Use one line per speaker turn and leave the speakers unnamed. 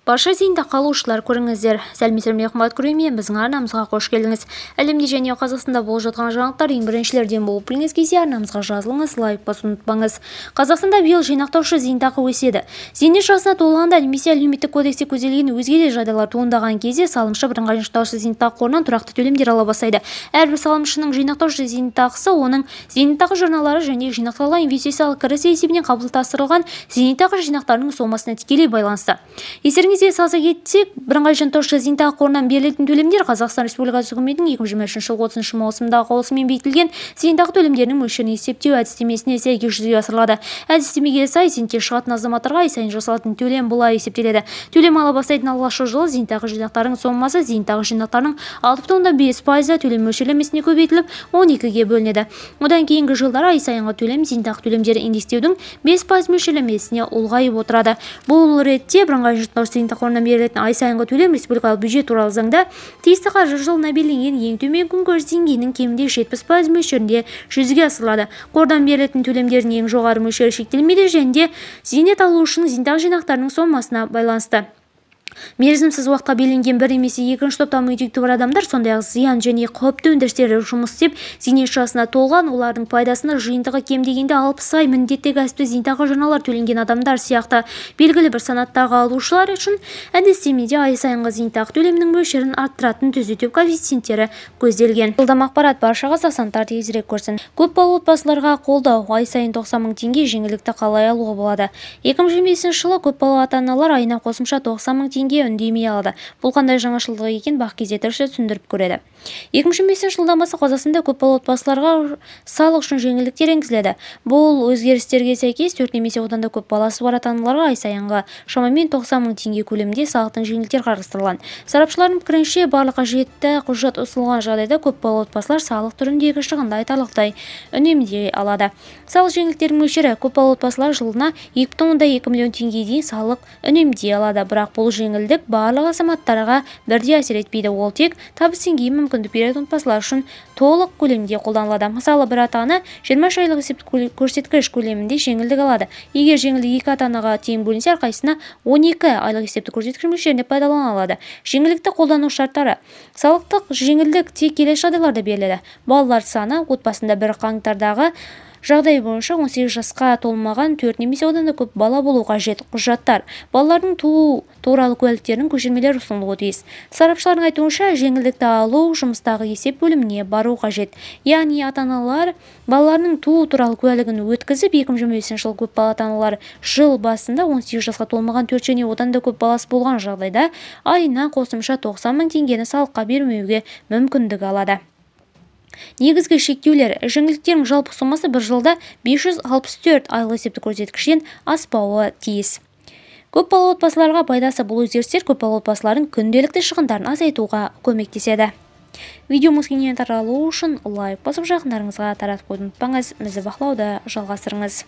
Барша зейнетақы алушылар көріңіздер. Сәлеметсіздер ме, қымбатты көрермен, біздің арнамызға қош келдіңіз. Әлемде және Қазақстанда болып жатқан жаңалықтар ең біріншілерден болып біліңіз келсе, арнамызға жазылыңыз, лайк басуды ұмытпаңыз. Қазақстанда биыл жинақтаушы зейнетақы өседі. Зейнет жасына толғанда немесе әлеуметтік кодексте көзделген өзге де жағдайлар туындаған кезде салымшы бірыңғай жинақтаушы зейнетақы қорынан тұрақты төлемдер ала бастайды. Әрбір салымшының жинақтаушы зейнетақысы оның зейнетақы жарналары және жинақталған инвестициялық кірісі есебінен қалыптастырылған зейнетақы жинақтарының сомасына тікелей байланысты. Естеріңізге салса кетсек, бірыңғай жинақтаушы зейнетақы қорынан берілетін төлемдер Қазақстан Республикасы үкіметінің 2023 жылғы 30 маусымдағы қаулысымен бекітілген зейнетақы төлемдерінің мөлшерін есептеу әдістемесіне сәйкес жүзеге асырылады. Әдістемеге сай зейнетке шығатын азаматтарға ай сайын жасалатын төлем былай есептеледі. Төлем ала бастайтын алғашқы жылы зейнетақы жинақтарының сомасы зейнетақы жинақтарының 6,5% төлем мөлшерлемесіне көбейтіліп 12-ге бөлінеді. Одан кейінгі жылдары ай сайынғы төлем зейнетақы төлемдері индекстеудің 5% мөлшерлемесіне ұлғайып отырады. Бұл ретте бірыңғай жинақтаушы зейнетақы қорынан берілетін ай сайынғы төлем республикалық бюджет туралы заңда тиісті қаржы жылына белгіленген ең төмен күнкөріс деңгейінің кемінде 70% мөлшерінде жүзеге асырылады. Қордан берілетін төлемдердің ең жоғары мөлшері шектелмейді және зейнет алушының зейнетақы жинақтарының сомасына байланысты. Мерзімсіз уақытқа белгіленген бір немесе екінші топта мүгедектігі бар адамдар, сондай-ақ зиян және қауіпті өндірістерде жұмыс істеп, зейнет жасына толған, олардың пайдасына жиынтығы кем дегенде 60 ай міндетті кәсіптік зейнетақы жарналар төленген адамдар сияқты белгілі бір санаттағы алушылар үшін әдістемеде ай сайынғы зейнетақы төлемінің мөлшерін арттыратын түзету коэффициенттері көзделген. Жылдам ақпарат барша қазақстандықтар тезірек көрсін. Көпбалалы отбасыларға қолдау ай сайын 90 мың теңге жеңілдікті қалай алуға болады? 2025 жылы көпбалалы ата-аналар айына қосымша 90 мың теңге үндемей алады. Бұл қандай жаңашылдық екен бақ кезе тілші түсіндіріп көреді. 2025 жылдан бастап Қазақстанда көпбалалы отбасыларға салық үшін жеңілдіктер енгізіледі. Бұл өзгерістерге сәйкес 4 немесе одан да көп баласы бар ата-аналарға ай сайынғы шамамен 90 мың теңге көлемінде салықтың жеңілдіктер қарастырылған. Сарапшылардың пікірінше, барлық қажетті құжат ұсынылған жағдайда көпбалалы отбасылар салық түріндегі шығынды айтарлықтай үнемдей алады. Салық жеңілдіктерінің мөлшері көпбалалы отбасылар жылына 2,2 миллион теңге дейін салық үнемдей алады. Бірақ бұл жеңілдік барлық азаматтарға бірдей әсер етпейді. Ол тек табыс деңгейі мүмкіндік беретін отбасылар үшін толық көлемде қолданылады. Мысалы, бір ата-ана 20 айлық есептік көрсеткіш көлемінде жеңілдік алады. Егер жеңілдік екі ата-анаға тең бөлінсе, әрқайсысына 12 айлық есептік көрсеткіш мөлшерінде пайдалана алады. Жеңілдікті қолдану шарттары. Салықтық жеңілдік тек келесі жағдайларда беріледі. Балалар саны отбасында бір қаңтардағы жағдай бойынша 18 жасқа толмаған 4 немесе одан да көп бала болу қажет. Құжаттар. Балалардың туу туралы куәліктерінің көшірмелері ұсынылуы тиіс. Сарапшылардың айтуынша, жеңілдікті алу жұмыстағы есеп бөліміне бару қажет. Яғни ата-аналар балаларының туу туралы куәлігін өткізіп, 2025 жыл көпбалалы ата-аналар жыл басында 18 жасқа толмаған 4 және одан да көп баласы болған жағдайда айына қосымша 90 мың теңгені салыққа бермеуге мүмкіндік алады. Негізгі шектеулер. Жеңілдіктердің жалпы сомасы бір жылда 564 айлық есептік көрсеткіштен аспауы тиіс. Көпбалалы отбасыларға пайдасы. Бұл өзгерістер көпбалалы отбасылардың күнделікті шығындарын азайтуға көмектеседі. Видеомыз кеңінен таралу үшін лайк басып жақындарыңызға таратып қойды ұмытпаңыз. Бізді бақылауды жалғастырыңыз.